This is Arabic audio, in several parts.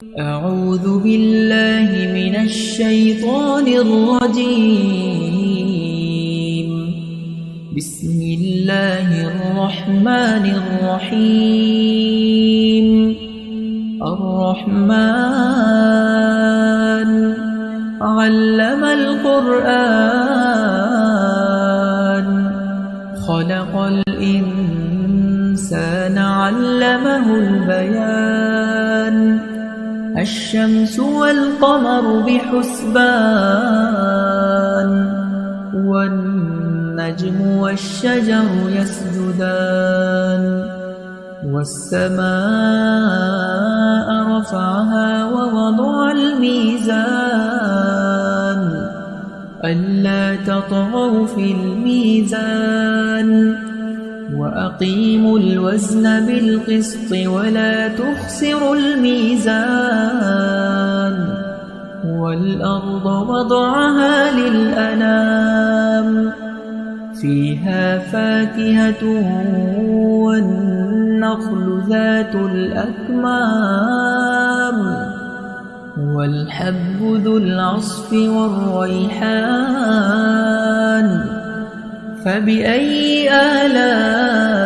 أعوذ بالله من الشيطان الرجيم. بسم الله الرحمن الرحيم. الرحمن علم القرآن خلق الإنسان علمه البيان الشمس والقمر بحسبان والنجم والشجر يسجدان والسماء رفعها ووضع الميزان ألا تطغوا في الميزان وأقيموا الوزن بالقسط ولا تخسروا الميزان والأرض وضعها للأنام فيها فاكهة والنخل ذات الأكمام والحب ذو العصف والريحان فبأي آلاء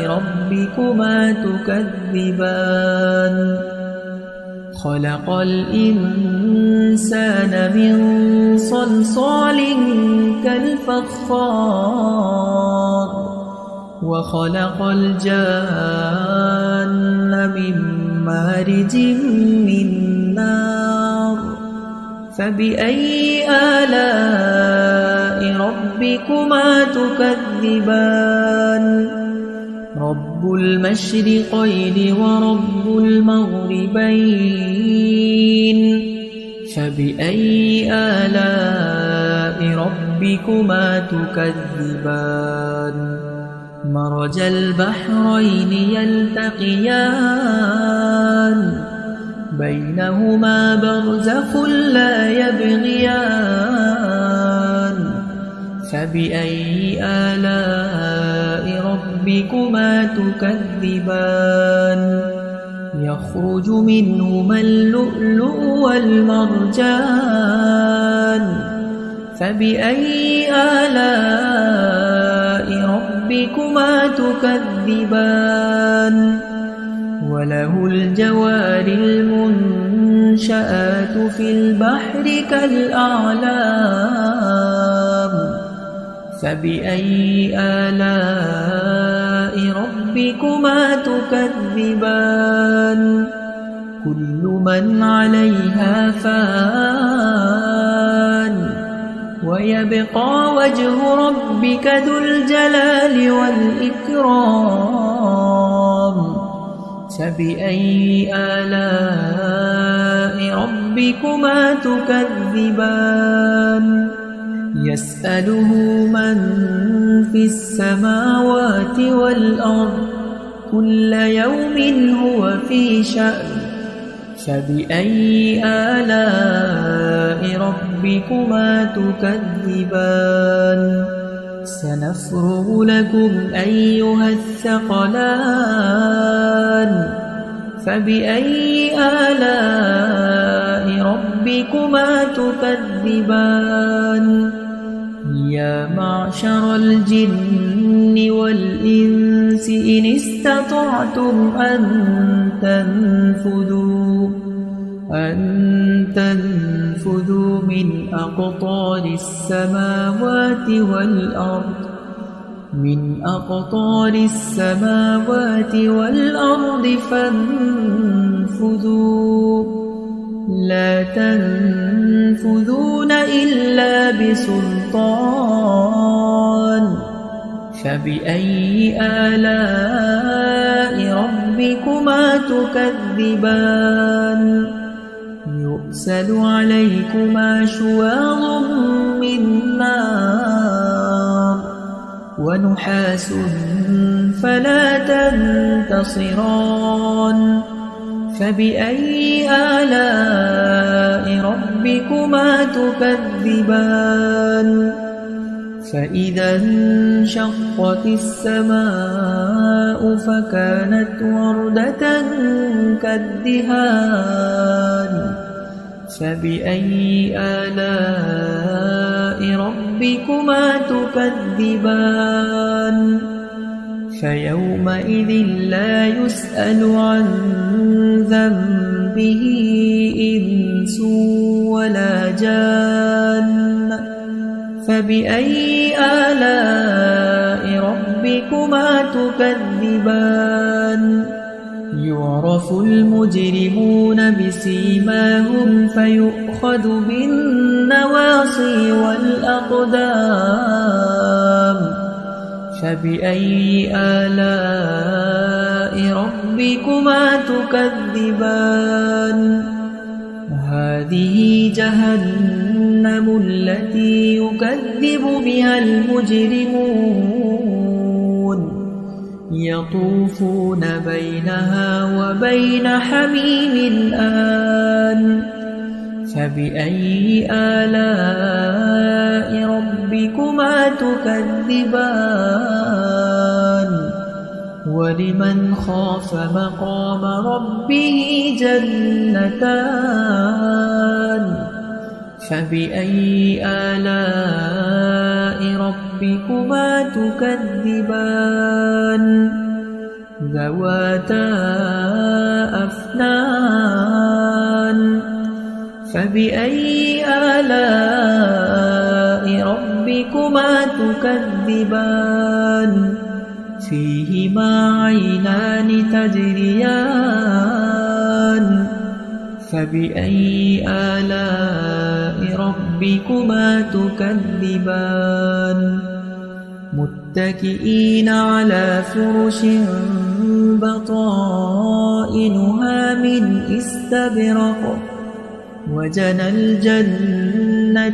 ربكما تكذبان خلق الإنسان من صلصال كالفخار وخلق الجان من مارج من نار فبأي آلاء ربكما تكذبان رب المشرقين ورب المغربين فبأي آلاء ربكما تكذبان مرج البحرين يلتقيان بينهما برزخ لا يبغيان فبأي آلاء ربكما تكذبان يخرج منهما اللؤلؤ والمرجان فبأي آلاء ربكما تكذبان وله الجوار المنشآت في البحر كالأعلام فبأي آلاء ربكما تكذبان كل من عليها فان ويبقى وجه ربك ذو الجلال والإكرام فبأي آلاء ربكما تكذبان يسأله من في السماوات والأرض كل يوم هو في شأن فبأي آلاء ربكما تكذبان سنفرغ لكم أيها الثقلان فبأي آلاء ربكما تكذبان يا معشر الجن والإنس إن استطعتم أن تنفذوا من أقطار السماوات والأرض فانفذوا لا تنفذون إلا بسلطان فبأي آلاء ربكما تكذبان يرسل عليكما شواظ من نار ونحاس فلا تنتصران فبأي آلاء ربكما تكذبان فإذا انشقت السماء فكانت وردة كالدهان فبأي آلاء ربكما تكذبان فيومئذ لا يسأل عن ذنبه إنس ولا جان فبأي آلاء ربكما تكذبان يعرف المجرمون بسيماهم فيؤخذ بالنواصي والأقدام فبأي آلاء ربكما تكذبان هذه جهنم التي يكذب بها المجرمون يطوفون بينها وبين حميم آن فبأي آلاء ربكما تكذبان ولمن خاف مقام ربه جنتان فبأي آلاء ربكما تكذبان ذواتا أفنان فبأي آلاء ربكما تكذبان فيهما عينان تجريان فبأي آلاء ربكما تكذبان متكئين على فرش بطائنها من استبرق وجنى الجنتين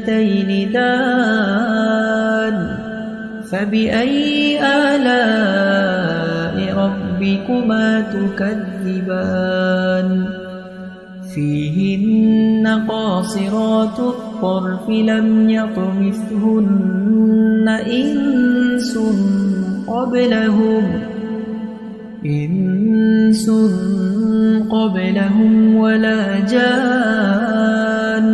دان فبأي آلاء ربكما تكذبان فيهن قاصرات الطرف لم يطمثهن إنس قبلهم ولا جان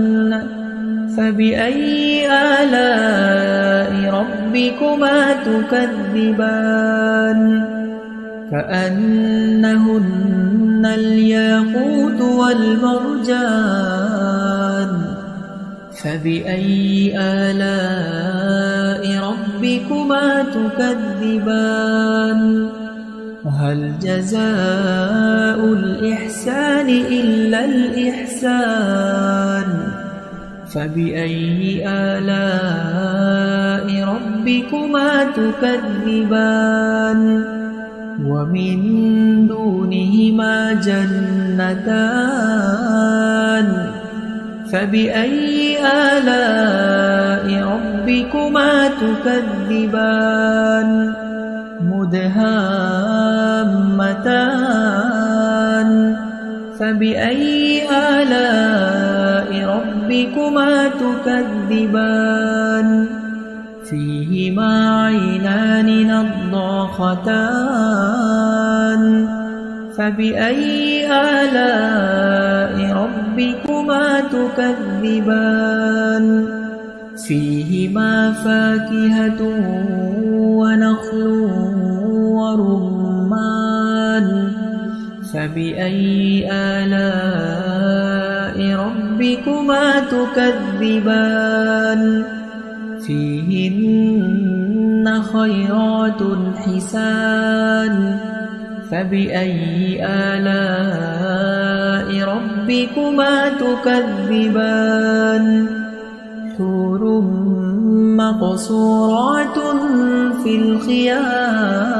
فبأي آلاء ربكما تكذبان كأنهن الياقوت والمرجان فبأي آلاء ربكما تكذبان هل جزاء الإحسان إلا الإحسان فبأي آلاء ربكما تكذبان ومن دونهما جنتان فبأي آلاء ربكما تكذبان مدهامتان فبأي آلاء ربكما تكذبان فيهما عينان نضاختان فبأي آلاء ربكما تكذبان فيهما فاكهة ونخل ورمان فبأي آلاء ربكما تكذبان فيهن خيرات حسان فبأي آلاء ربكما تكذبان حور مقصورات في الخيام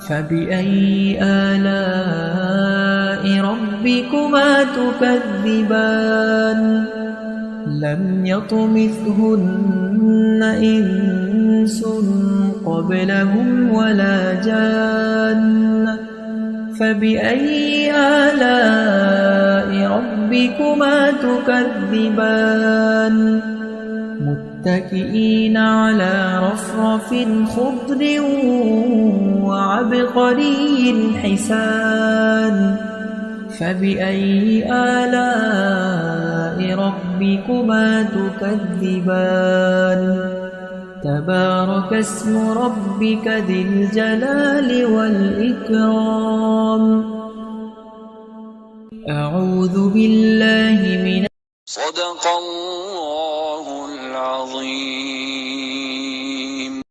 فبأي آلاء ربكما تكذبان لم يطمثهن إنس قبلهم ولا جان فبأي آلاء ربكما تكذبان متكئين على رفرف خضر وعبقري حسان فبأي آلاء ربكما تكذبان تبارك اسم ربك ذي الجلال والإكرام أعوذ بالله من صدق الله